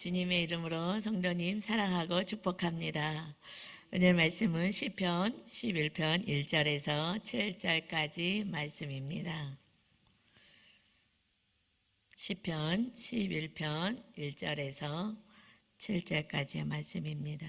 주님의 이름으로 성도님 사랑하고 축복합니다. 오늘 말씀은 시편 11편 1절에서 7절까지 말씀입니다. 시편 11편 1절에서 7절까지의 말씀입니다.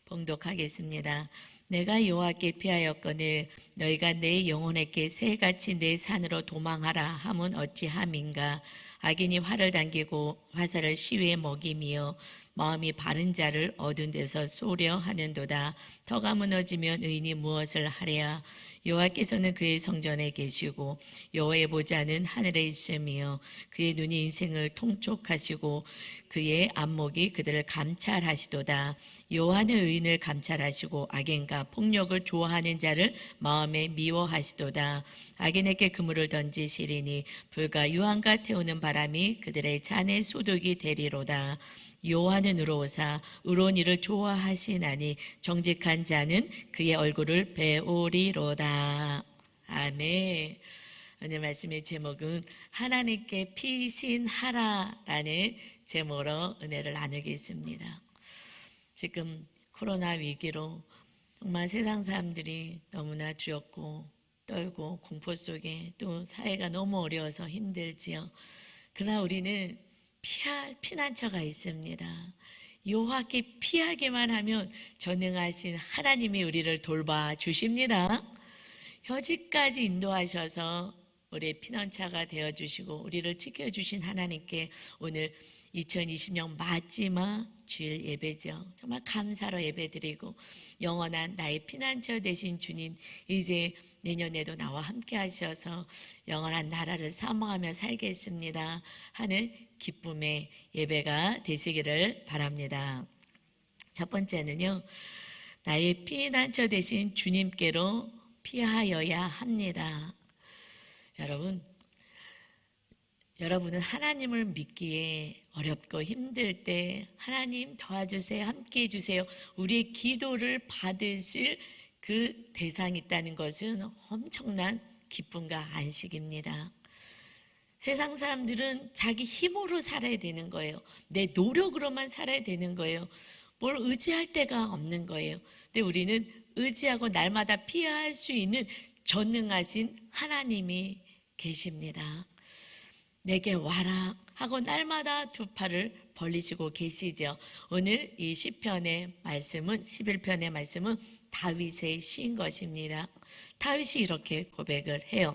봉독하겠습니다. 내가 여호와께 피하였거늘 너희가 내 영혼에게 새같이 내 산으로 도망하라 함은 어찌함인가. 악인이 활을 당기고 화살을 시위에 먹이며 마음이 바른 자를 어두운 데서 쏘려 하는도다. 터가 무너지면 의인이 무엇을 하랴. 여호와께서는 그의 성전에 계시고 여호와의 보좌는 하늘에 있으며 그의 눈이 인생을 통촉하시고 그의 안목이 그들을 감찰하시도다. 여호와는 의인을 감찰하시고 악인과 폭력을 좋아하는 자를 마음에 미워하시도다. 악인에게 그물을 던지시리니 불과 유황과 태우는 바람이 그들의 잔에 소득이 되리로다. 여호와는 의로우사 의로운 일을 좋아하시나니 정직한 자는 그의 얼굴을 배우리로다. 아멘. 오늘 말씀의 제목은 하나님께 피신하라라는 제목으로 은혜를 나누겠습니다. 지금 코로나 위기로 정말 세상 사람들이 너무나 두렵고 떨고 공포 속에 또 사회가 너무 어려워서 힘들지요. 그러나 우리는 피할 피난처가 있습니다. 여호와께 피하기만 하면 전능하신 하나님이 우리를 돌봐 주십니다. 여기까지 인도하셔서 우리의 피난처가 되어주시고 우리를 지켜주신 하나님께 오늘 2020년 마지막 주일 예배죠. 정말 감사로 예배드리고 영원한 나의 피난처 되신 주님, 이제 내년에도 나와 함께 하셔서 영원한 나라를 사모하며 살겠습니다 하는 기쁨의 예배가 되시기를 바랍니다. 첫 번째는요, 나의 피난처 되신 주님께로 피하여야 합니다. 여러분은 하나님을 믿기에 어렵고 힘들 때 하나님 도와주세요, 함께 해주세요, 우리의 기도를 받으실 그 대상이 있다는 것은 엄청난 기쁨과 안식입니다. 세상 사람들은 자기 힘으로 살아야 되는 거예요. 내 노력으로만 살아야 되는 거예요. 뭘 의지할 데가 없는 거예요. 근데 우리는 의지하고 날마다 피할 수 있는 전능하신 하나님이 계십니다. 내게 와라 하고 날마다 두 팔을 벌리시고 계시죠. 오늘 이 시편의 말씀은 11편의 말씀은 다윗의 시인 것입니다. 다윗이 이렇게 고백을 해요.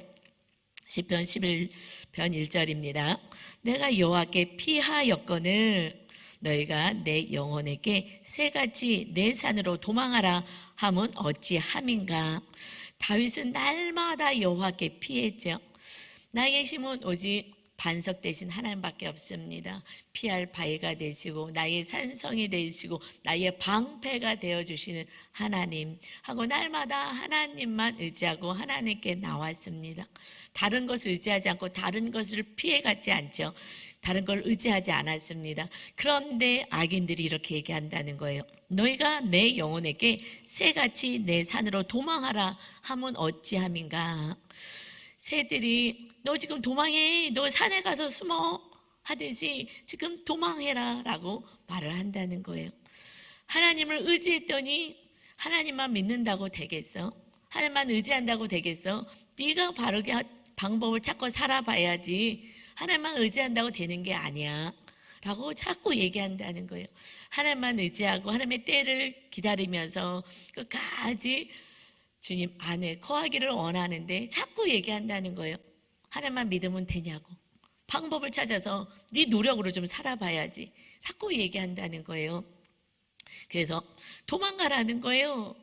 시편 11편 1절입니다. 내가 여호와께 피하였거늘 너희가 내 영혼에게 새같이 내 산으로 도망하라 함은 어찌함인가. 다윗은 날마다 여호와께 피했죠. 나의 힘은 오직 반석 대신 하나님밖에 없습니다. 피할 바위가 되시고 나의 산성이 되시고 나의 방패가 되어주시는 하나님 하고 날마다 하나님만 의지하고 하나님께 나왔습니다. 다른 것을 의지하지 않고 다른 것을 피해가지 않죠. 다른 걸 의지하지 않았습니다. 그런데 악인들이 이렇게 얘기한다는 거예요. 너희가 내 영혼에게 새같이 내 산으로 도망하라 하면 어찌함인가. 새들이 너 지금 도망해, 너 산에 가서 숨어 하듯이 지금 도망해라 라고 말을 한다는 거예요. 하나님을 의지했더니 하나님만 믿는다고 되겠어? 하나님만 의지한다고 되겠어? 네가 바르게 방법을 찾고 살아봐야지 하나님만 의지한다고 되는 게 아니야 라고 자꾸 얘기한다는 거예요. 하나님만 의지하고 하나님의 때를 기다리면서 끝까지 주님 안에 거하기를 원하는데 자꾸 얘기한다는 거예요. 하나님만 믿으면 되냐고, 방법을 찾아서 네 노력으로 좀 살아봐야지 자꾸 얘기한다는 거예요. 그래서 도망가라는 거예요.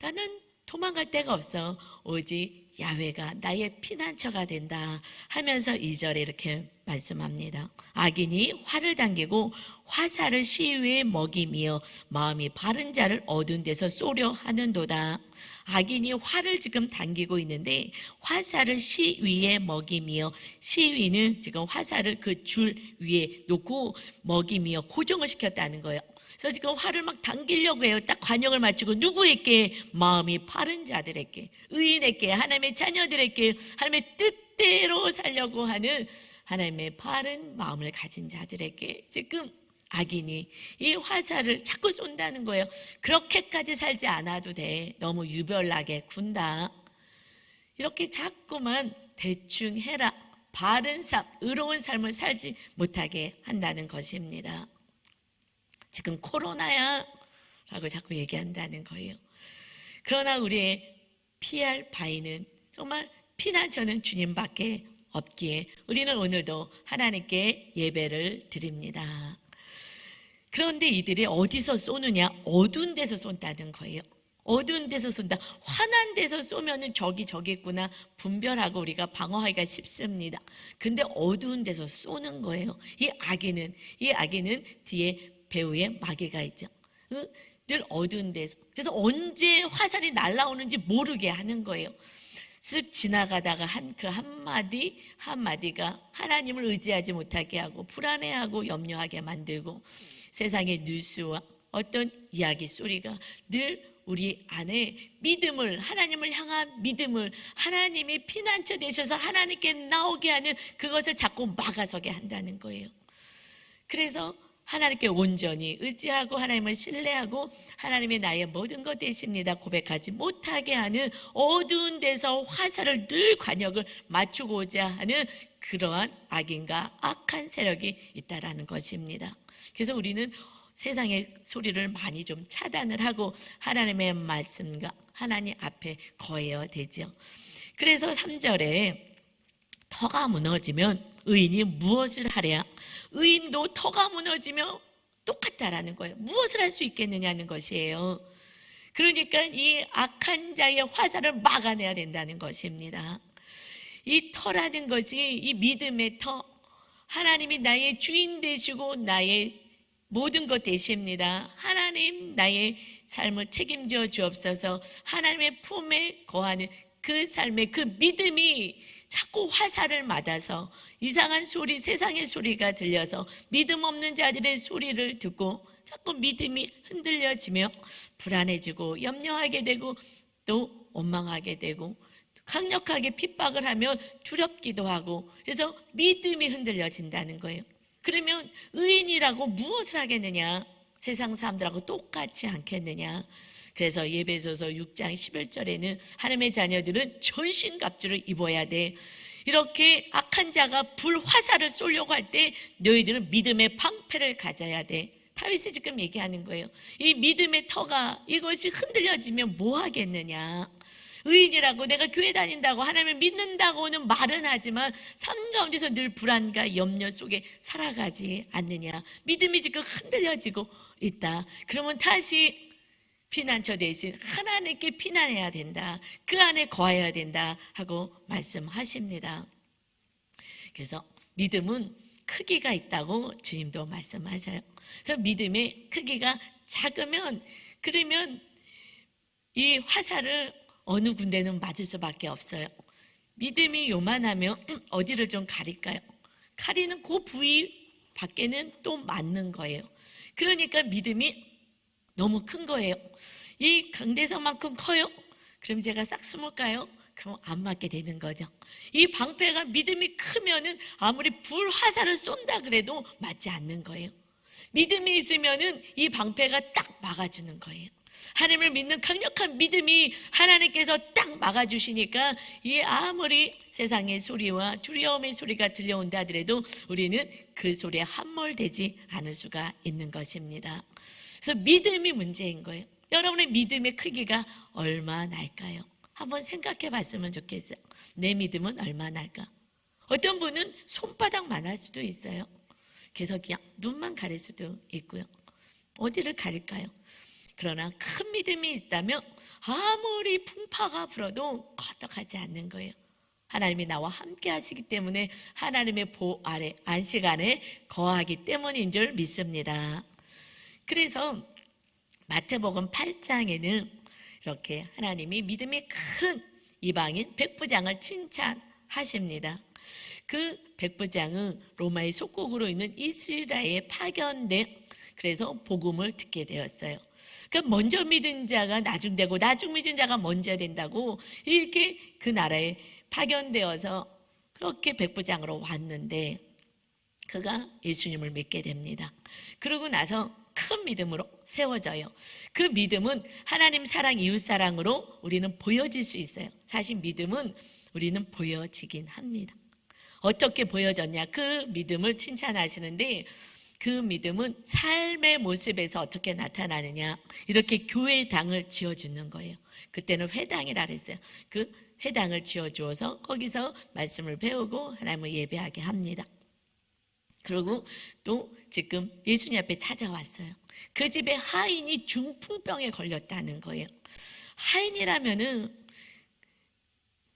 나는 도망갈 데가 없어. 오직 야훼가 나의 피난처가 된다 하면서 2절에 이렇게 말씀합니다. 악인이 활을 당기고 화살을 시위에 먹이며 마음이 바른 자를 어두운 데서 쏘려 하는도다. 악인이 활을 지금 당기고 있는데 화살을 시위에 먹이며, 시위는 지금 화살을 그 줄 위에 놓고 먹이며 고정을 시켰다는 거예요. 그래서 지금 활을 막 당기려고 해요. 딱 관역을 맞추고 누구에게? 마음이 바른 자들에게, 의인에게, 하나님의 자녀들에게 하나님의 뜻대로 살려고 하는 하나님의 바른 마음을 가진 자들에게 지금 악인이 이 화살을 자꾸 쏜다는 거예요. 그렇게까지 살지 않아도 돼. 너무 유별나게 군다. 이렇게 자꾸만 대충 해라. 바른 삶, 의로운 삶을 살지 못하게 한다는 것입니다. 지금 코로나야 라고 자꾸 얘기한다는 거예요. 그러나 우리의 피할 바위는 정말 피난처는 주님밖에 없기에 우리는 오늘도 하나님께 예배를 드립니다. 그런데 이들이 어디서 쏘느냐? 어두운 데서 쏜다는 거예요. 어두운 데서 쏜다. 환한 데서 쏘면은 저기 있구나 분별하고 우리가 방어하기가 쉽습니다. 근데 어두운 데서 쏘는 거예요. 이 악인은 뒤에 배후에 마귀가 있죠. 늘 어두운 데서. 그래서 언제 화살이 날아오는지 모르게 하는 거예요. 쓱 지나가다가 그 한마디가 하나님을 의지하지 못하게 하고 불안해하고 염려하게 만들고 세상의 뉴스와 어떤 이야기 소리가 늘 우리 안에 믿음을, 하나님을 향한 믿음을, 하나님이 피난처 되셔서 하나님께 나오게 하는 그것을 자꾸 막아서게 한다는 거예요. 그래서 하나님께 온전히 의지하고 하나님을 신뢰하고 하나님의 나의 모든 것 되십니다 고백하지 못하게 하는 어두운 데서 화살을 늘 관역을 맞추고자 하는 그러한 악인과 악한 세력이 있다라는 것입니다. 그래서 우리는 세상의 소리를 많이 좀 차단을 하고 하나님의 말씀과 하나님 앞에 거해야 되죠. 그래서 3절에 터가 무너지면 의인이 무엇을 하랴? 의인도 터가 무너지면 똑같다라는 거예요. 무엇을 할 수 있겠느냐는 것이에요. 그러니까 이 악한 자의 화살을 막아내야 된다는 것입니다. 이 터라는 것이 이 믿음의 터, 하나님이 나의 주인 되시고 나의 모든 것 되십니다. 하나님 나의 삶을 책임져 주옵소서. 하나님의 품에 거하는 그 삶의 그 믿음이 자꾸 화살을 맞아서 이상한 소리, 세상의 소리가 들려서 믿음 없는 자들의 소리를 듣고 자꾸 믿음이 흔들려지며 불안해지고 염려하게 되고 또 원망하게 되고 강력하게 핍박을 하며 두렵기도 하고 그래서 믿음이 흔들려진다는 거예요. 그러면 의인이라고 무엇을 하겠느냐? 세상 사람들하고 똑같지 않겠느냐? 그래서 예배소서 6장 11절에는 하나님의 자녀들은 전신갑주를 입어야 돼. 이렇게 악한 자가 불화살을 쏘려고 할 때 너희들은 믿음의 방패를 가져야 돼. 다윗이 지금 얘기하는 거예요. 이 믿음의 터가 이것이 흔들려지면 뭐 하겠느냐? 의인이라고 내가 교회 다닌다고 하나님을 믿는다고는 말은 하지만 삶 가운데서 늘 불안과 염려 속에 살아가지 않느냐? 믿음이 지금 흔들려지고 있다. 그러면 다시 피난처 대신 하나님께 피난해야 된다. 그 안에 거해야 된다 하고 말씀하십니다. 그래서 믿음은 크기가 있다고 주님도 말씀하셔요. 그래서 믿음의 크기가 작으면 그러면 이 화살을 어느 군데는 맞을 수밖에 없어요. 믿음이 요만하면 어디를 좀 가릴까요? 가리는 그 부위 밖에는 또 맞는 거예요. 그러니까 믿음이 너무 큰 거예요. 이 강대상만큼 커요? 그럼 제가 싹 숨을까요? 그럼 안 맞게 되는 거죠. 이 방패가 믿음이 크면은 아무리 불화살을 쏜다 그래도 맞지 않는 거예요. 믿음이 있으면은 이 방패가 딱 막아주는 거예요. 하나님을 믿는 강력한 믿음이 하나님께서 딱 막아주시니까 이 아무리 세상의 소리와 두려움의 소리가 들려온다 하더라도 우리는 그 소리에 함몰되지 않을 수가 있는 것입니다. 그래서 믿음이 문제인 거예요. 여러분의 믿음의 크기가 얼마나일까요? 한번 생각해 봤으면 좋겠어요. 내 믿음은 얼마나일까? 어떤 분은 손바닥만 할 수도 있어요. 그래서 그냥 눈만 가릴 수도 있고요. 어디를 가릴까요? 그러나 큰 믿음이 있다면 아무리 풍파가 불어도 껐떡하지 않는 거예요. 하나님이 나와 함께 하시기 때문에 하나님의 보호 아래 안식 안에 거하기 때문인 줄 믿습니다. 그래서 마태복음 8장에는 이렇게 하나님이 믿음이 큰 이방인 백부장을 칭찬하십니다. 그 백부장은 로마의 속국으로 있는 이스라엘에 파견된 그래서 복음을 듣게 되었어요. 그러니까 먼저 믿은 자가 나중 되고 나중 믿은 자가 먼저 된다고 이렇게 그 나라에 파견되어서 그렇게 백부장으로 왔는데 그가 예수님을 믿게 됩니다. 그러고 나서 큰 믿음으로 세워져요. 그 믿음은 하나님 사랑, 이웃 사랑으로 우리는 보여질 수 있어요. 사실 믿음은 우리는 보여지긴 합니다. 어떻게 보여졌냐? 그 믿음을 칭찬하시는데 그 믿음은 삶의 모습에서 어떻게 나타나느냐? 이렇게 교회당을 지어주는 거예요. 그때는 회당이라 그랬어요. 그 회당을 지어주어서 거기서 말씀을 배우고 하나님을 예배하게 합니다. 그리고 또 지금 예수님 앞에 찾아왔어요. 그 집에 하인이 중풍병에 걸렸다는 거예요. 하인이라면은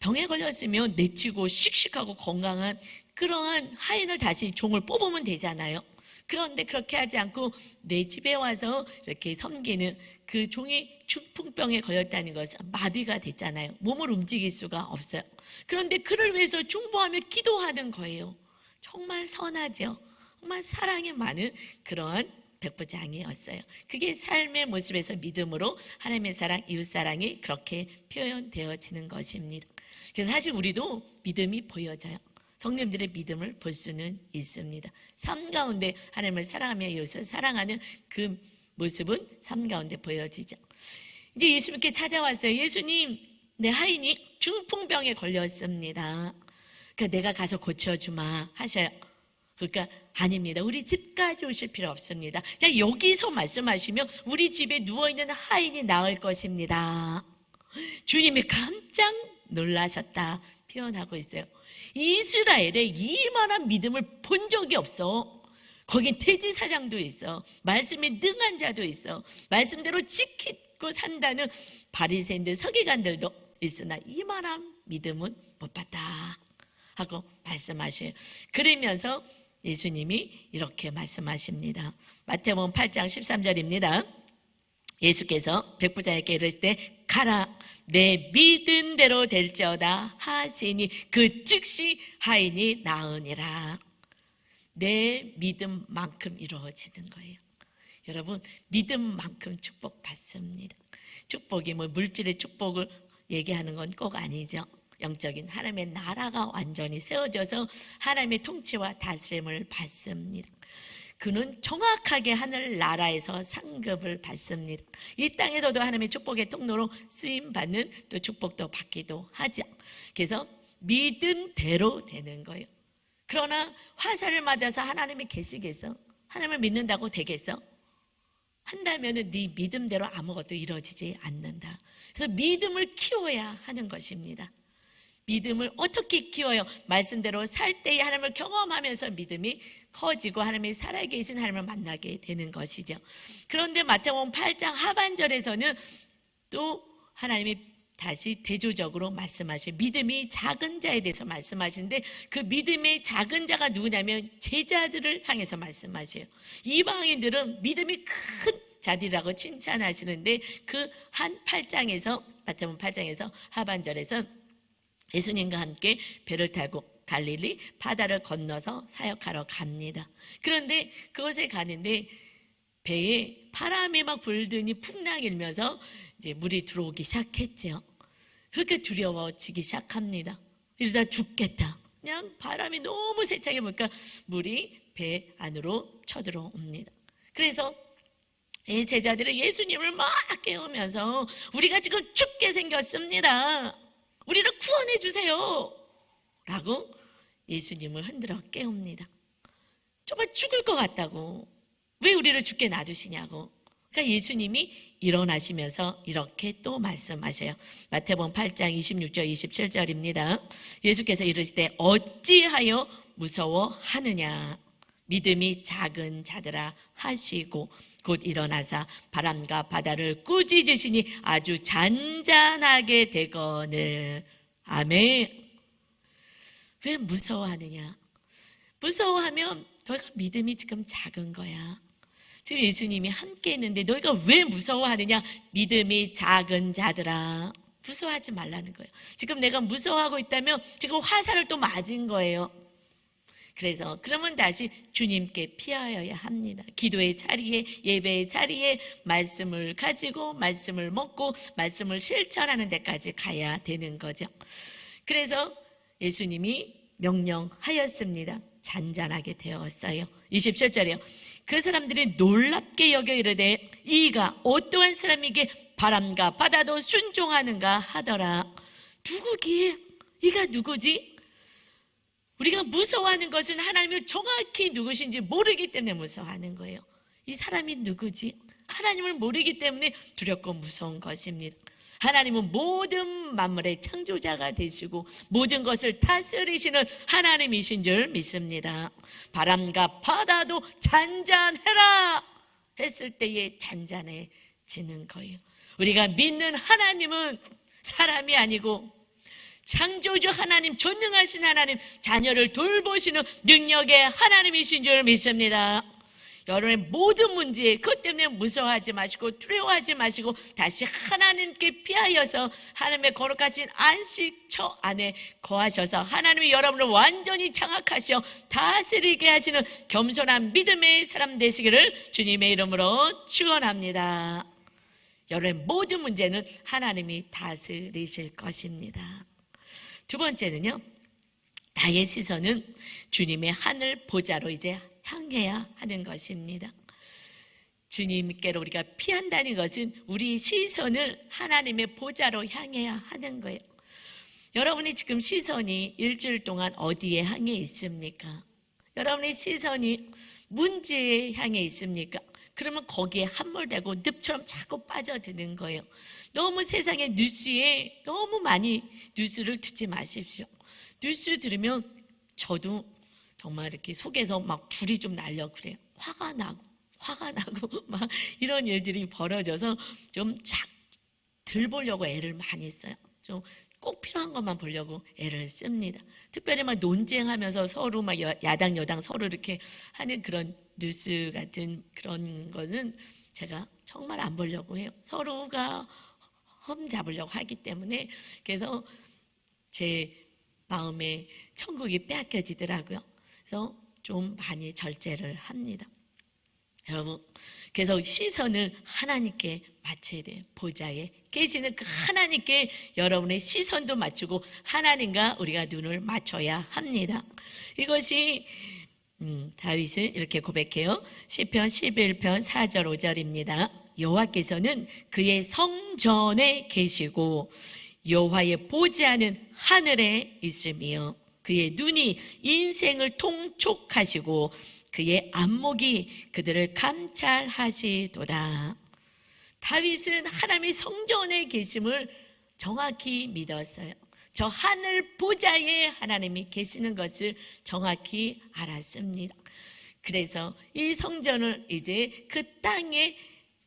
병에 걸렸으면 내치고 씩씩하고 건강한 그러한 하인을 다시 종을 뽑으면 되잖아요. 그런데 그렇게 하지 않고 내 집에 와서 이렇게 섬기는 그 종이 중풍병에 걸렸다는 것은 마비가 됐잖아요. 몸을 움직일 수가 없어요. 그런데 그를 위해서 중보하며 기도하는 거예요. 정말 선하죠. 정말 사랑이 많은 그러한 백부장이었어요. 그게 삶의 모습에서 믿음으로 하나님의 사랑, 이웃 사랑이 그렇게 표현되어지는 것입니다. 그래서 사실 우리도 믿음이 보여져요. 성령님들의 믿음을 볼 수는 있습니다. 삶 가운데 하나님을 사랑하며 이웃을 사랑하는 그 모습은 삶 가운데 보여지죠. 이제 예수님께 찾아왔어요. 예수님, 내 하인이 중풍병에 걸렸습니다. 그러니까 내가 가서 고쳐주마 하셔요. 그러니까 아닙니다. 우리 집까지 오실 필요 없습니다. 그냥 여기서 말씀하시면 우리 집에 누워있는 하인이 나을 것입니다. 주님이 깜짝 놀라셨다 표현하고 있어요. 이스라엘에 이만한 믿음을 본 적이 없어. 거긴 대제사장도 있어. 말씀에 능한 자도 있어. 말씀대로 지키고 산다는 바리새인들, 서기관들도 있으나 이만한 믿음은 못 봤다 하고 말씀하셔요. 그러면서 예수님이 이렇게 말씀하십니다. 마태복음 8장 13절입니다. 예수께서 백부장에게 이르실 때 가라, 내 믿은 대로 될지어다 하시니 그 즉시 하인이 나으니라. 내 믿음만큼 이루어지는 거예요. 여러분, 믿음만큼 축복받습니다. 축복이 뭐 물질의 축복을 얘기하는 건 꼭 아니죠. 영적인 하나님의 나라가 완전히 세워져서 하나님의 통치와 다스림을 받습니다. 그는 정확하게 하늘 나라에서 상급을 받습니다. 이 땅에서도 하나님의 축복의 통로로 쓰임받는 또 축복도 받기도 하죠. 그래서 믿은 대로 되는 거예요. 그러나 화살을 맞아서 하나님이 계시겠어? 하나님을 믿는다고 되겠어? 한다면 네 믿음대로 아무것도 이루어지지 않는다. 그래서 믿음을 키워야 하는 것입니다. 믿음을 어떻게 키워요? 말씀대로 살 때에 하나님을 경험하면서 믿음이 커지고 하나님이 살아계신 하나님을 만나게 되는 것이죠. 그런데 마태복음 8장 하반절에서는 또 하나님이 다시 대조적으로 말씀하셔요. 믿음이 작은 자에 대해서 말씀하시는데 그 믿음의 작은 자가 누구냐면 제자들을 향해서 말씀하셔요. 이방인들은 믿음이 큰 자들이라고 칭찬하시는데 그 한 8장에서 마태복음 8장에서 하반절에서 예수님과 함께 배를 타고 갈릴리 바다를 건너서 사역하러 갑니다. 그런데 그곳에 가는데 배에 바람이 막 불더니 풍랑 일면서 이제 물이 들어오기 시작했죠. 그렇게 두려워지기 시작합니다. 이러다 죽겠다. 그냥 바람이 너무 세차게 보니까 물이 배 안으로 쳐들어옵니다. 그래서 이 제자들은 예수님을 막 깨우면서 우리가 지금 죽게 생겼습니다. 우리를 구원해 주세요 라고 예수님을 흔들어 깨웁니다. 정말 죽을 것 같다고. 왜 우리를 죽게 놔두시냐고. 그러니까 예수님이 일어나시면서 이렇게 또 말씀하셔요. 마태복음 8장 26절 27절입니다. 예수께서 이르시되 어찌하여 무서워하느냐. 믿음이 작은 자들아 하시고 곧 일어나사 바람과 바다를 꾸짖으시니 아주 잔잔하게 되거늘. 아멘. 왜 무서워하느냐? 무서워하면 너희가 믿음이 지금 작은 거야. 지금 예수님이 함께 있는데 너희가 왜 무서워하느냐? 믿음이 작은 자들아. 무서워하지 말라는 거예요. 지금 내가 무서워하고 있다면 지금 화살을 또 맞은 거예요. 그래서 그러면 다시 주님께 피하여야 합니다. 기도의 자리에, 예배의 자리에 말씀을 가지고 말씀을 먹고 말씀을 실천하는 데까지 가야 되는 거죠. 그래서 예수님이 명령하였습니다. 잔잔하게 되었어요. 27절이요. 그 사람들이 놀랍게 여겨 이르되 이가 어떠한 사람에게 바람과 바다도 순종하는가 하더라. 누구기에? 이가 누구지? 우리가 무서워하는 것은 하나님을 정확히 누구신지 모르기 때문에 무서워하는 거예요. 이 사람이 누구지? 하나님을 모르기 때문에 두렵고 무서운 것입니다. 하나님은 모든 만물의 창조자가 되시고 모든 것을 다스리시는 하나님이신 줄 믿습니다. 바람과 바다도 잔잔해라 했을 때에 잔잔해지는 거예요. 우리가 믿는 하나님은 사람이 아니고 창조주 하나님, 전능하신 하나님, 자녀를 돌보시는 능력의 하나님이신 줄 믿습니다. 여러분의 모든 문제, 그것 때문에 무서워하지 마시고 두려워하지 마시고 다시 하나님께 피하여서 하나님의 거룩하신 안식처 안에 거하셔서 하나님이 여러분을 완전히 장악하셔 다스리게 하시는 겸손한 믿음의 사람 되시기를 주님의 이름으로 축원합니다. 여러분의 모든 문제는 하나님이 다스리실 것입니다. 두 번째는요, 나의 시선은 주님의 하늘 보좌로 이제 향해야 하는 것입니다. 주님께로 우리가 피한다는 것은 우리 시선을 하나님의 보좌로 향해야 하는 거예요. 여러분이 지금 시선이 일주일 동안 어디에 향해 있습니까? 여러분의 시선이 문제에 향해 있습니까? 그러면 거기에 함몰되고 늪처럼 자꾸 빠져드는 거예요. 너무 세상의 뉴스에 너무 많이 뉴스를 듣지 마십시오. 뉴스 들으면 저도 정말 이렇게 속에서 막 불이 좀 날려 그래요. 화가 나고 막 이런 일들이 벌어져서 좀 덜 보려고 애를 많이 써요. 좀 꼭 필요한 것만 보려고 애를 씁니다. 특별히 막 논쟁하면서 서로 막 야당 여당 서로 이렇게 하는 그런 뉴스 같은 그런 거는 제가 정말 안 보려고 해요. 서로가 흠 잡으려고 하기 때문에. 그래서 제 마음에 천국이 빼앗겨지더라고요. 그래서 좀 많이 절제를 합니다. 여러분, 그래서 시선을 하나님께 맞춰야 돼요. 보좌에 계시는 그 하나님께 여러분의 시선도 맞추고 하나님과 우리가 눈을 맞춰야 합니다. 이것이 다윗은 이렇게 고백해요. 시편 11편 4절 5절입니다. 여호와께서는 그의 성전에 계시고 여호와의 보좌는 하늘에 있으며 그의 눈이 인생을 통촉하시고 그의 안목이 그들을 감찰하시도다. 다윗은 하나님의 성전에 계심을 정확히 믿었어요. 저 하늘 보좌에 하나님이 계시는 것을 정확히 알았습니다. 그래서 이 성전을 이제 그 땅에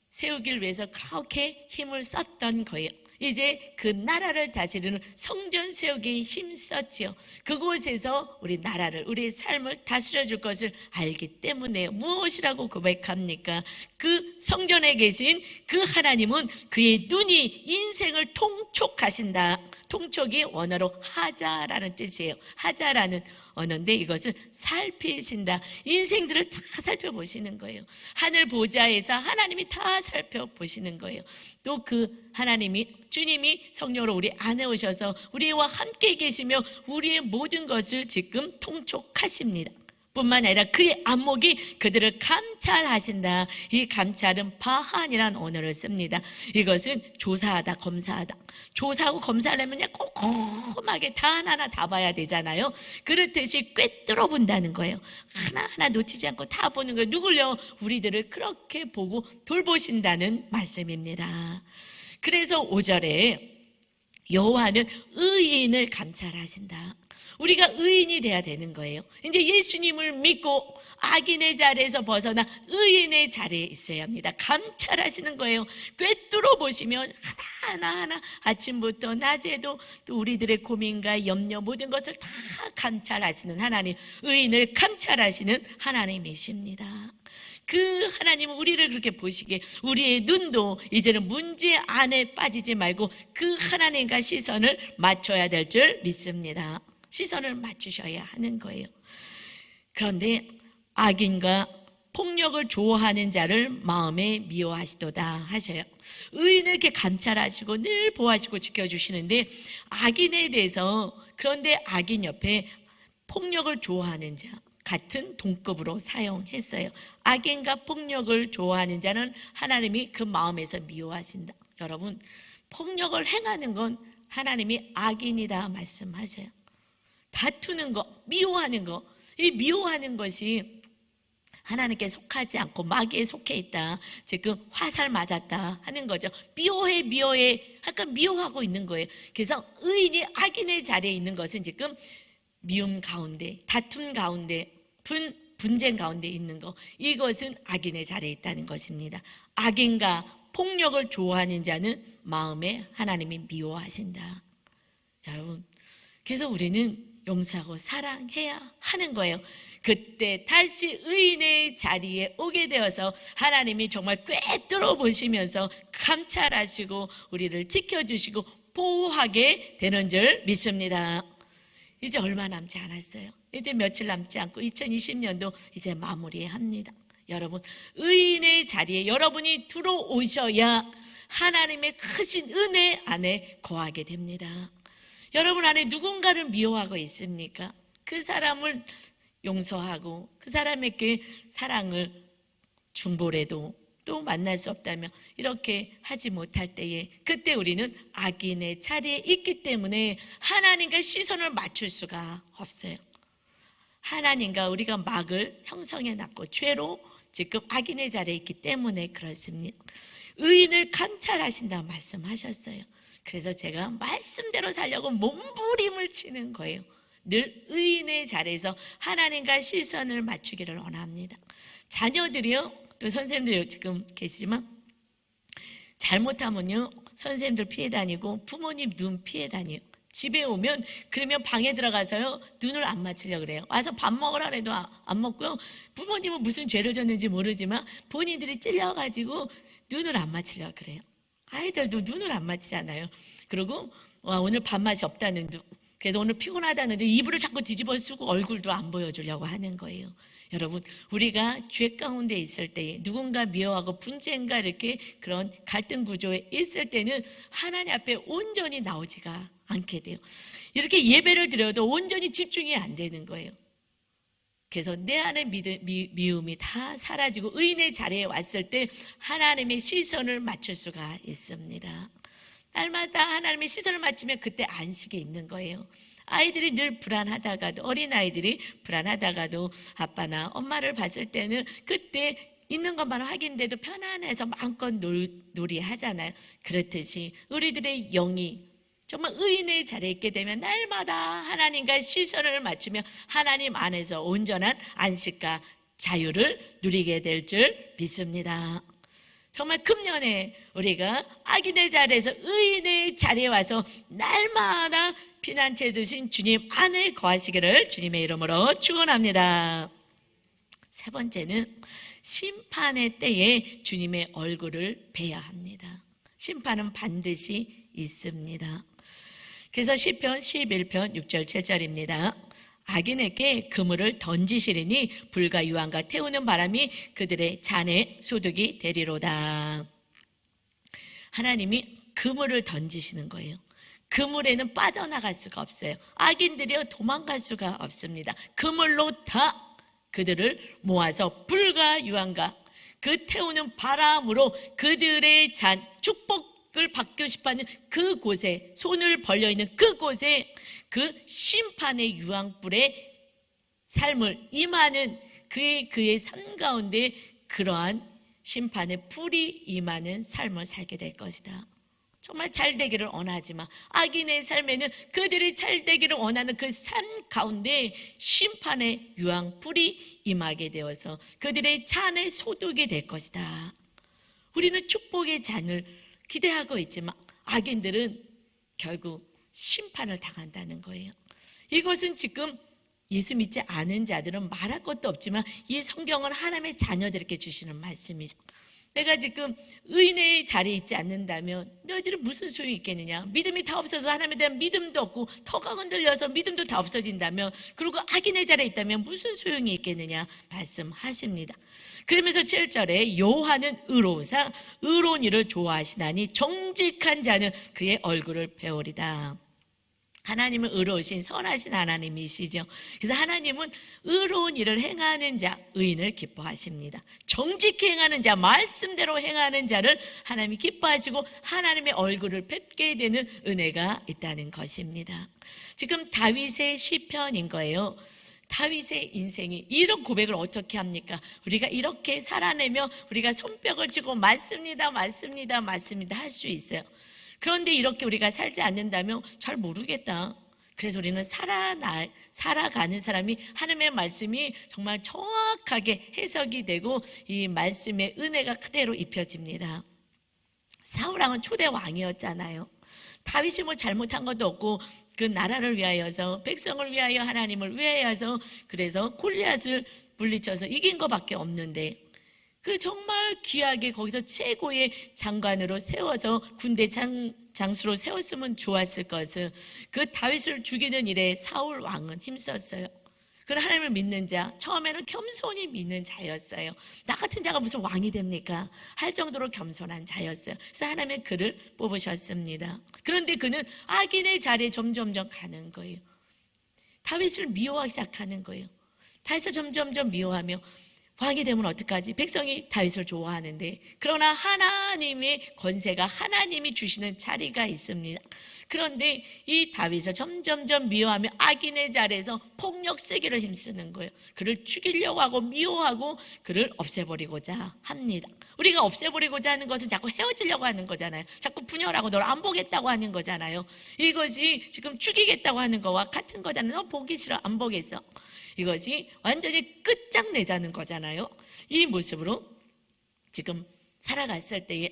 세우기 위해서 그렇게 힘을 썼던 거예요. 이제 그 나라를 다스리는 성전 세우기에 힘썼지요. 그곳에서 우리 나라를, 우리의 삶을 다스려줄 것을 알기 때문에 무엇이라고 고백합니까? 그 성전에 계신 그 하나님은 그의 눈이 인생을 통촉하신다. 통촉이 원어로 하자라는 뜻이에요. 하자라는 언어인데 이것은 살피신다. 인생들을 다 살펴보시는 거예요. 하늘 보좌에서 하나님이 다 살펴보시는 거예요. 또 그 하나님이, 주님이 성령으로 우리 안에 오셔서 우리와 함께 계시며 우리의 모든 것을 지금 통촉하십니다. 뿐만 아니라 그의 안목이 그들을 감찰하신다. 이 감찰은 바한이라는 언어를 씁니다. 이것은 조사하다, 검사하다. 조사하고 검사를 하면 그냥 꼼꼼하게 다 하나하나 다 봐야 되잖아요. 그렇듯이 꿰뚫어 본다는 거예요. 하나하나 놓치지 않고 다 보는 거예요. 누굴요? 우리들을 그렇게 보고 돌보신다는 말씀입니다. 그래서 5절에 여호와는 의인을 감찰하신다. 우리가 의인이 돼야 되는 거예요. 이제 예수님을 믿고 악인의 자리에서 벗어나 의인의 자리에 있어야 합니다. 감찰하시는 거예요. 꿰뚫어 보시면 하나하나 아침부터 낮에도 또 우리들의 고민과 염려 모든 것을 다 감찰하시는 하나님, 의인을 감찰하시는 하나님이십니다. 그 하나님은 우리를 그렇게 보시기에 우리의 눈도 이제는 문제 안에 빠지지 말고 그 하나님과 시선을 맞춰야 될 줄 믿습니다. 시선을 맞추셔야 하는 거예요. 그런데 악인과 폭력을 좋아하는 자를 마음에 미워하시도다 하셔요. 의인을 이렇게 감찰하시고 늘 보호하시고 지켜주시는데 악인에 대해서, 그런데 악인 옆에 폭력을 좋아하는 자 같은 동급으로 사용했어요. 악인과 폭력을 좋아하는 자는 하나님이 그 마음에서 미워하신다. 여러분, 폭력을 행하는 건 하나님이 악인이다 말씀하세요. 다투는 거, 미워하는 거, 이 미워하는 것이 하나님께 속하지 않고 마귀에 속해 있다. 지금 화살 맞았다 하는 거죠. 미워해 약간 미워하고 있는 거예요. 그래서 의인이 악인의 자리에 있는 것은 지금 미움 가운데, 다툼 가운데, 분쟁 가운데 있는 거, 이것은 악인의 자리에 있다는 것입니다. 악인과 폭력을 좋아하는 자는 마음에 하나님이 미워하신다. 여러분, 그래서 우리는 용서하고 사랑해야 하는 거예요. 그때 다시 의인의 자리에 오게 되어서 하나님이 정말 꿰뚫어 보시면서 감찰하시고 우리를 지켜주시고 보호하게 되는 줄 믿습니다. 이제 얼마 남지 않았어요. 이제 며칠 남지 않고 2020년도 이제 마무리합니다. 여러분, 의인의 자리에 여러분이 들어오셔야 하나님의 크신 은혜 안에 거하게 됩니다. 여러분 안에 누군가를 미워하고 있습니까? 그 사람을 용서하고 그 사람에게 사랑을 중보해도 또 만날 수 없다면 이렇게 하지 못할 때에 그때 우리는 악인의 자리에 있기 때문에 하나님과 시선을 맞출 수가 없어요. 하나님과 우리가 막을 형성해 놨고 죄로 지금 악인의 자리에 있기 때문에 그렇습니다. 의인을 감찰하신다고 말씀하셨어요. 그래서 제가 말씀대로 살려고 몸부림을 치는 거예요. 늘 의인의 자리에서 하나님과 시선을 맞추기를 원합니다. 자녀들이요, 또 선생님들 지금 계시지만 잘못하면요 선생님들 피해 다니고 부모님 눈 피해 다녀요. 집에 오면 그러면 방에 들어가서요 눈을 안 맞추려고 그래요. 와서 밥 먹으라 해도 안 먹고요. 부모님은 무슨 죄를 졌는지 모르지만 본인들이 찔려가지고 눈을 안 맞추려고 그래요. 아이들도 눈을 안 맞추잖아요. 그리고 오늘 밥맛이 없다는 둥, 그래서 오늘 피곤하다는데 이불을 자꾸 뒤집어 쓰고 얼굴도 안 보여주려고 하는 거예요. 여러분, 우리가 죄 가운데 있을 때 누군가 미워하고 분쟁과 이렇게 그런 갈등 구조에 있을 때는 하나님 앞에 온전히 나오지가 않게 돼요. 이렇게 예배를 드려도 온전히 집중이 안 되는 거예요. 그래서 내 안에 미움이 다 사라지고 의인의 자리에 왔을 때 하나님의 시선을 맞출 수가 있습니다. 날마다 하나님의 시선을 맞추면 그때 안식에 있는 거예요. 아이들이 늘 불안하다가도, 어린아이들이 불안하다가도 아빠나 엄마를 봤을 때는 그때 있는 것만 확인돼도 편안해서 마음껏 놀이하잖아요. 그렇듯이 우리들의 영이 정말 의인의 자리에 있게 되면 날마다 하나님과 시선을 맞추며 하나님 안에서 온전한 안식과 자유를 누리게 될 줄 믿습니다. 정말 금년에 우리가 악인의 자리에서 의인의 자리에 와서 날마다 피난처 드신 주님 안에 거하시기를 주님의 이름으로 축원합니다. 세 번째는 심판의 때에 주님의 얼굴을 뵈야 합니다. 심판은 반드시 있습니다. 그래서 시편 11편 6절 7절입니다. 악인에게 그물을 던지시리니 불과 유황과 태우는 바람이 그들의 잔에 소득이 되리로다. 하나님이 그물을 던지시는 거예요. 그물에는 빠져나갈 수가 없어요. 악인들이 도망갈 수가 없습니다. 그물로 다 그들을 모아서 불과 유황과 그 태우는 바람으로 그들의 잔, 축복을 받고 싶어하는 그곳에, 손을 벌려 있는 그곳에 그 심판의 유황불에 삶을 임하는 그의 삶 가운데 그러한 심판의 불이 임하는 삶을 살게 될 것이다. 정말 잘 되기를 원하지만 악인의 삶에는 그들이 잘 되기를 원하는 그 삶 가운데 심판의 유황불이 임하게 되어서 그들의 잔에 소득이 될 것이다. 우리는 축복의 잔을 기대하고 있지만 악인들은 결국 심판을 당한다는 거예요. 이것은 지금 예수 믿지 않은 자들은 말할 것도 없지만 이 성경은 하나님의 자녀들에게 주시는 말씀이죠. 내가 지금 의인의 자리에 있지 않는다면 너희들은 무슨 소용이 있겠느냐. 믿음이 다 없어서 하나님에 대한 믿음도 없고 터가 흔들려서 믿음도 다 없어진다면, 그리고 악인의 자리에 있다면 무슨 소용이 있겠느냐 말씀하십니다. 그러면서 7절에 여호와는 의로우사 의로운 일을 좋아하시나니 정직한 자는 그의 얼굴을 배우리다. 하나님은 의로우신 선하신 하나님이시죠. 그래서 하나님은 의로운 일을 행하는 자, 의인을 기뻐하십니다. 정직히 행하는 자, 말씀대로 행하는 자를 하나님이 기뻐하시고 하나님의 얼굴을 뵙게 되는 은혜가 있다는 것입니다. 지금 다윗의 시편인 거예요. 다윗의 인생이 이런 고백을 어떻게 합니까? 우리가 이렇게 살아내며 우리가 손뼉을 치고 맞습니다, 맞습니다, 맞습니다 할 수 있어요. 그런데 이렇게 우리가 살지 않는다면 잘 모르겠다. 그래서 우리는 살아가는 사람이 하나님의 말씀이 정말 정확하게 해석이 되고 이 말씀의 은혜가 그대로 입혀집니다. 사울왕은 초대 왕이었잖아요. 다윗이 뭐 잘못한 것도 없고 그 나라를 위하여서 백성을 위하여 하나님을 위하여서 그래서 골리앗을 물리쳐서 이긴 것밖에 없는데 그 정말 귀하게 거기서 최고의 장관으로 세워서 군대 장수로 세웠으면 좋았을 것을 그 다윗을 죽이는 일에 사울 왕은 힘썼어요. 그런 하나님을 믿는 자, 처음에는 겸손히 믿는 자였어요. 나 같은 자가 무슨 왕이 됩니까? 할 정도로 겸손한 자였어요. 그래서 하나님의 그를 뽑으셨습니다. 그런데 그는 악인의 자리에 점점점 가는 거예요. 다윗을 미워하기 시작하는 거예요. 다윗을 점점점 미워하며 왕이 되면 어떡하지? 백성이 다윗을 좋아하는데 그러나 하나님의 권세가 하나님이 주시는 자리가 있습니다. 그런데 이 다윗을 점점점 미워하며 악인의 자리에서 폭력 쓰기를 힘쓰는 거예요. 그를 죽이려고 하고 미워하고 그를 없애버리고자 합니다. 우리가 없애버리고자 하는 것은 자꾸 헤어지려고 하는 거잖아요. 자꾸 분열하고 널 안 보겠다고 하는 거잖아요. 이것이 지금 죽이겠다고 하는 거와 같은 거잖아요. 너 보기 싫어, 안 보겠어. 이것이 완전히 끝장내자는 거잖아요. 이 모습으로 지금 살아갔을 때에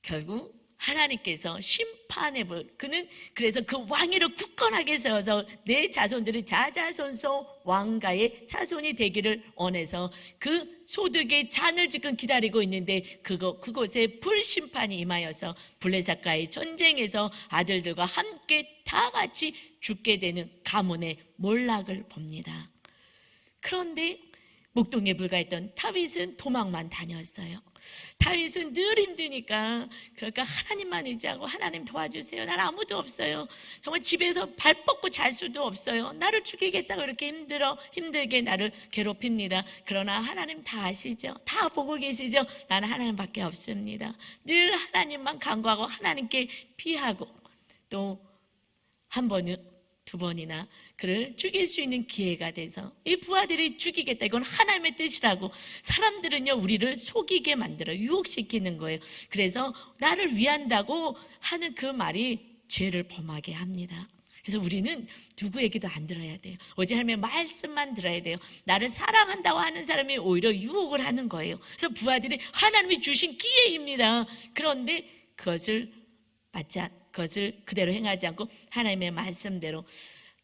결국 하나님께서 심판해 그는 그래서 그 왕위를 굳건하게 세워서 내 자손들이 자자손손 왕가의 자손이 되기를 원해서 그 소득의 잔을 지금 기다리고 있는데 그곳에 불심판이 임하여서 블레셋과의 전쟁에서 아들들과 함께 다 같이 죽게 되는 가문의 몰락을 봅니다. 그런데 목동에 불과했던 다윗은 도망만 다녔어요. 다윗은 늘 힘드니까 그러니까 하나님만 의지하고 하나님 도와주세요. 나는 아무도 없어요. 정말 집에서 발 뻗고 잘 수도 없어요. 나를 죽이겠다고 이렇게 힘들게 나를 괴롭힙니다. 그러나 하나님 다 아시죠? 다 보고 계시죠? 나는 하나님밖에 없습니다. 늘 하나님만 간구하고 하나님께 피하고 또 한 번은 두 번이나 그를 죽일 수 있는 기회가 돼서 이 부하들이 죽이겠다. 이건 하나님의 뜻이라고 사람들은요 우리를 속이게 만들어 유혹시키는 거예요. 그래서 나를 위한다고 하는 그 말이 죄를 범하게 합니다. 그래서 우리는 누구 얘기도 안 들어야 돼요. 오직 하나님의 말씀만 들어야 돼요. 나를 사랑한다고 하는 사람이 오히려 유혹을 하는 거예요. 그래서 부하들이 하나님이 주신 기회입니다. 그런데 그것을 그대로 행하지 않고 하나님의 말씀대로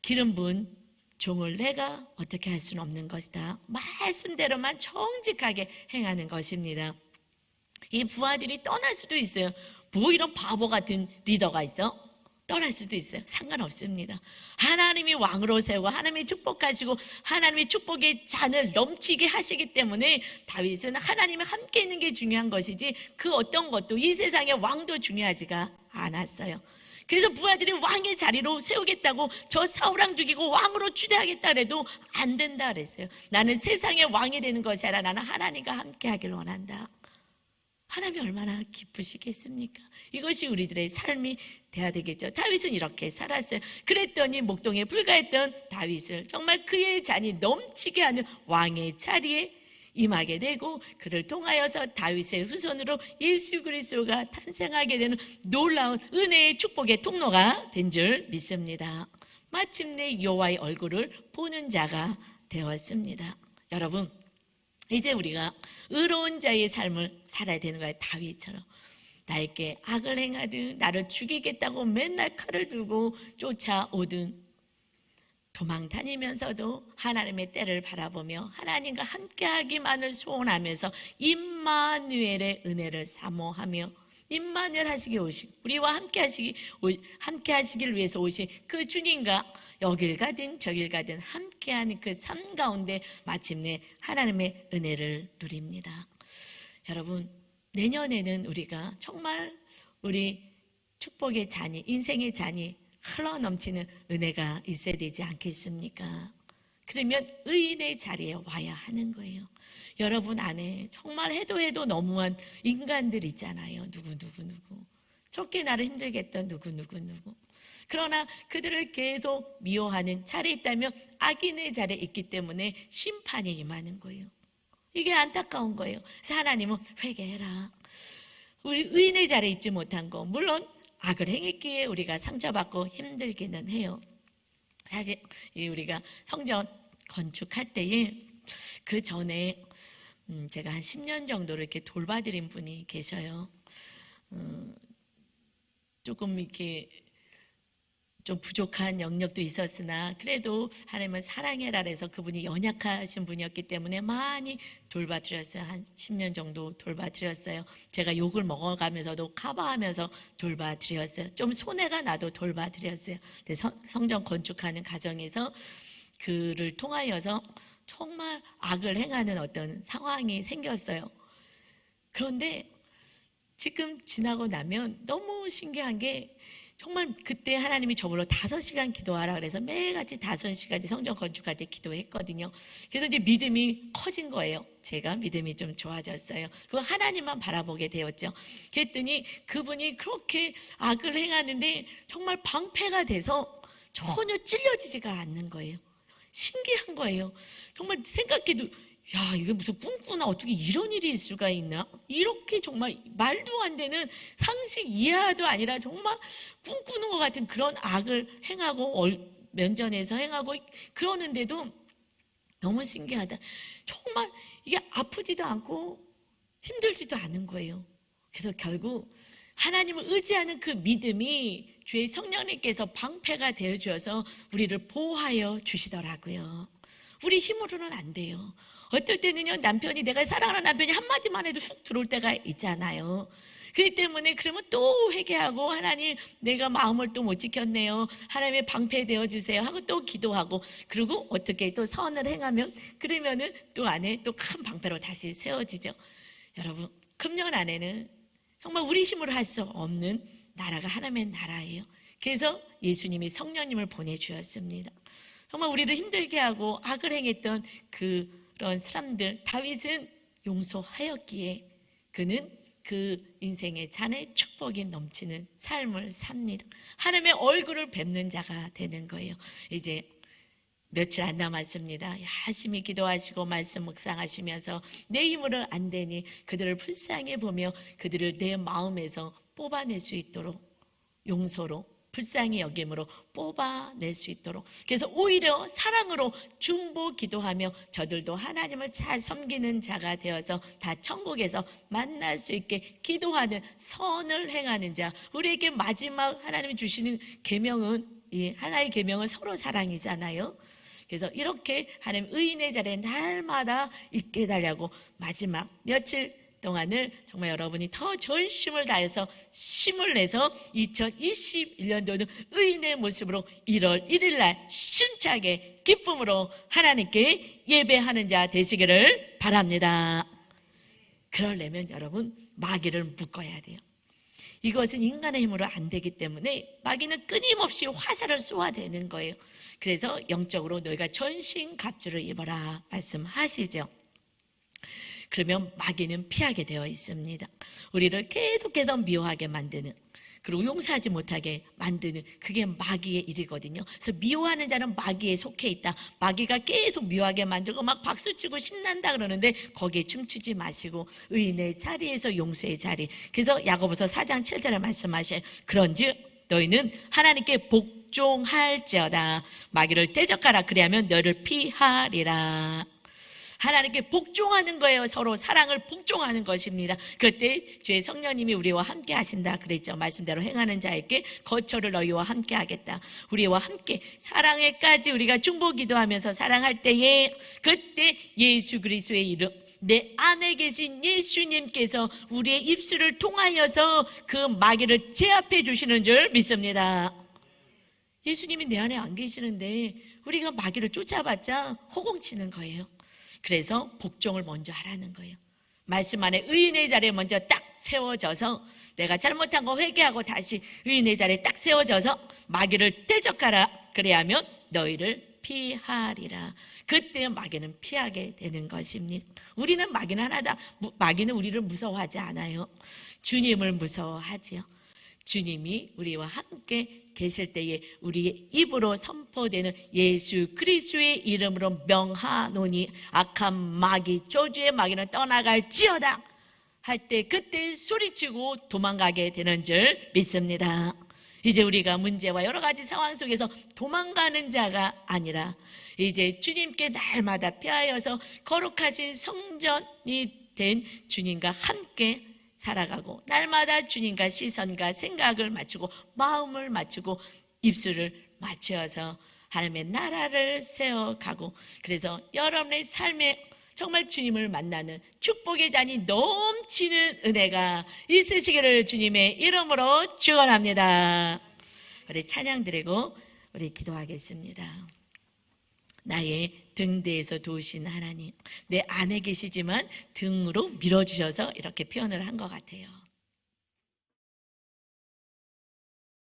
기름 부은 종을 내가 어떻게 할 수는 없는 것이다. 말씀대로만 정직하게 행하는 것입니다. 이 부하들이 떠날 수도 있어요. 뭐 이런 바보 같은 리더가 있어? 떠날 수도 있어요. 상관없습니다. 하나님이 왕으로 세우고 하나님이 축복하시고 하나님이 축복의 잔을 넘치게 하시기 때문에 다윗은 하나님이 함께 있는 게 중요한 것이지 그 어떤 것도 이 세상의 왕도 중요하지가 않았어요. 그래서 부하들이 왕의 자리로 세우겠다고 저 사울왕 죽이고 왕으로 추대하겠다 그래도 안 된다 그랬어요. 나는 세상의 왕이 되는 것이 아니라 나는 하나님과 함께 하길 원한다. 하나님이 얼마나 기쁘시겠습니까? 이것이 우리들의 삶이 돼야 되겠죠. 다윗은 이렇게 살았어요. 그랬더니 목동에 불과했던 다윗을 정말 그의 잔이 넘치게 하는 왕의 자리에 임하게 되고 그를 통하여서 다윗의 후손으로 예수 그리스도가 탄생하게 되는 놀라운 은혜의 축복의 통로가 된 줄 믿습니다. 마침내 여호와의 얼굴을 보는 자가 되었습니다. 여러분 이제 우리가 의로운 자의 삶을 살아야 되는 거예요. 다윗처럼 나에게 악을 행하든 나를 죽이겠다고 맨날 칼을 들고 쫓아오든 도망 다니면서도 하나님의 때를 바라보며 하나님과 함께하기만을 소원하면서 임마누엘의 은혜를 사모하며 임마누엘 하시기 오신 우리와 함께하시길 위해서 오신 그 주님과 여길 가든 저길 가든 함께하는 그 삶 가운데 마침내 하나님의 은혜를 누립니다. 여러분 내년에는 우리가 정말 우리 축복의 잔이 인생의 잔이 흘러 넘치는 은혜가 있어야 되지 않겠습니까? 그러면 의인의 자리에 와야 하는 거예요. 여러분 안에 정말 해도 너무한 인간들 있잖아요. 누구. 저렇게 나를 힘들게 했던 누구. 그러나 그들을 계속 미워하는 자리에 있다면 악인의 자리에 있기 때문에 심판이 임하는 거예요. 이게 안타까운 거예요. 그래서 하나님은 회개해라. 우리 의인의 자리에 있지 못한 거, 물론 악을 행했기에 우리가 상처받고 힘들기는 해요. 사실 우리가 성전 건축할 때에 그 전에 제가 한 10년 정도를 이렇게 돌봐드린 분이 계셔요. 조금 이렇게 좀 부족한 영역도 있었으나 그래도 하나님은 사랑해라 해서 그분이 연약하신 분이었기 때문에 많이 돌봐드렸어요. 한 10년 정도 돌봐드렸어요. 제가 욕을 먹어가면서도 커버하면서 돌봐드렸어요. 좀 손해가 나도 돌봐드렸어요. 성전 건축하는 과정에서 그를 통하여서 정말 악을 행하는 어떤 상황이 생겼어요. 그런데 지금 지나고 나면 너무 신기한 게 정말 그때 하나님이 저보러 5시간 기도하라 그래서 매일같이 5시간째 성전 건축할 때 기도했거든요. 그래서 이제 믿음이 커진 거예요. 제가 믿음이 좀 좋아졌어요. 그 하나님만 바라보게 되었죠. 그랬더니 그분이 그렇게 악을 행하는데 정말 방패가 돼서 전혀 찔려지지가 않는 거예요. 신기한 거예요. 정말 생각해도 야, 이게 무슨 꿈꾸나 어떻게 이런 일이 있을 수가 있나? 이렇게 정말 말도 안 되는 상식 이하도 아니라 정말 꿈꾸는 것 같은 그런 악을 행하고 면전에서 행하고 그러는데도 너무 신기하다. 정말 이게 아프지도 않고 힘들지도 않은 거예요. 그래서 결국 하나님을 의지하는 그 믿음이 주의 성령님께서 방패가 되어 주어서 우리를 보호하여 주시더라고요. 우리 힘으로는 안 돼요. 어떨 때는요, 남편이, 내가 사랑하는 남편이 한마디만 해도 쑥 들어올 때가 있잖아요. 그렇기 때문에 그러면 또 회개하고, 하나님 내가 마음을 또 못 지켰네요, 하나님의 방패 되어주세요 하고 또 기도하고, 그리고 어떻게 또 선을 행하면 그러면은 또 안에 또 큰 방패로 다시 세워지죠. 여러분, 금년 안에는 정말 우리 힘으로 할 수 없는 나라가 하나님의 나라예요. 그래서 예수님이 성령님을 보내주었습니다. 정말 우리를 힘들게 하고 악을 행했던 그런 사람들, 다윗은 용서하였기에 그는 그 인생의 잔에 축복이 넘치는 삶을 삽니다. 하나님의 얼굴을 뵙는 자가 되는 거예요. 이제 며칠 안 남았습니다. 열심히 기도하시고 말씀 묵상하시면서 내 힘으로 안 되니 그들을 불쌍히 보며 그들을 내 마음에서 뽑아낼 수 있도록, 용서로 불쌍히 여김으로 뽑아낼 수 있도록, 그래서 오히려 사랑으로 중보 기도하며 저들도 하나님을 잘 섬기는 자가 되어서 다 천국에서 만날 수 있게 기도하는, 선을 행하는 자. 우리에게 마지막 하나님이 주시는 계명은, 하나의 계명은 서로 사랑이잖아요. 그래서 이렇게 하나님 의인의 자리에 날마다 있게 달라고 마지막 며칠 동안을 정말 여러분이 더 전심을 다해서 힘을 내서 2021년도는 의인의 모습으로 1월 1일 날 심차게 기쁨으로 하나님께 예배하는 자 되시기를 바랍니다. 그러려면 여러분, 마귀를 묶어야 돼요. 이것은 인간의 힘으로 안 되기 때문에 마귀는 끊임없이 화살을 쏘아대는 거예요. 그래서 영적으로 너희가 전신갑주를 입어라 말씀하시죠. 그러면 마귀는 피하게 되어 있습니다. 우리를 계속해서 미워하게 만드는, 그리고 용서하지 못하게 만드는, 그게 마귀의 일이거든요. 그래서 미워하는 자는 마귀에 속해 있다. 마귀가 계속 미워하게 만들고 막 박수치고 신난다 그러는데 거기에 춤추지 마시고 의인의 자리에서 용서의 자리. 그래서 야고보서 4장 7절에 말씀하신, 그런즉 너희는 하나님께 복종할지어다. 마귀를 대적하라. 그리하면 너를 피하리라. 하나님께 복종하는 거예요. 서로 사랑을 복종하는 것입니다. 그때 주의 성령님이 우리와 함께 하신다 그랬죠. 말씀대로 행하는 자에게 거처를 너희와 함께 하겠다. 우리와 함께 사랑에까지 우리가 중보 기도하면서 사랑할 때에, 그때 예수 그리스도의 이름, 내 안에 계신 예수님께서 우리의 입술을 통하여서 그 마귀를 제압해 주시는 줄 믿습니다. 예수님이 내 안에 안 계시는데 우리가 마귀를 쫓아봤자 호공치는 거예요. 그래서 복종을 먼저 하라는 거예요. 말씀 안에 의인의 자리에 먼저 딱 세워져서 내가 잘못한 거 회개하고 다시 의인의 자리에 딱 세워져서 마귀를 대적하라. 그래야 하면 너희를 피하리라. 그때 마귀는 피하게 되는 것입니다. 우리는 마귀는 우리를 무서워하지 않아요. 주님을 무서워하지요. 주님이 우리와 함께 계실 때에 우리의 입으로 선포되는 예수 그리스도의 이름으로 명하노니 악한 마귀 저주의 마귀는 떠나갈지어다 할 때 그때 소리치고 도망가게 되는 줄 믿습니다. 이제 우리가 문제와 여러 가지 상황 속에서 도망가는 자가 아니라 이제 주님께 날마다 피하여서 거룩하신 성전이 된 주님과 함께 살아가고 날마다 주님과 시선과 생각을 맞추고 마음을 맞추고 입술을 맞추어서 하나님의 나라를 세워가고 그래서 여러분의 삶에 정말 주님을 만나는 축복의 잔이 넘치는 은혜가 있으시기를 주님의 이름으로 축원합니다. 우리 찬양 드리고 우리 기도하겠습니다. 나의 등 뒤에서 도우신 하나님, 내 안에 계시지만 등으로 밀어주셔서 이렇게 표현을 한 것 같아요.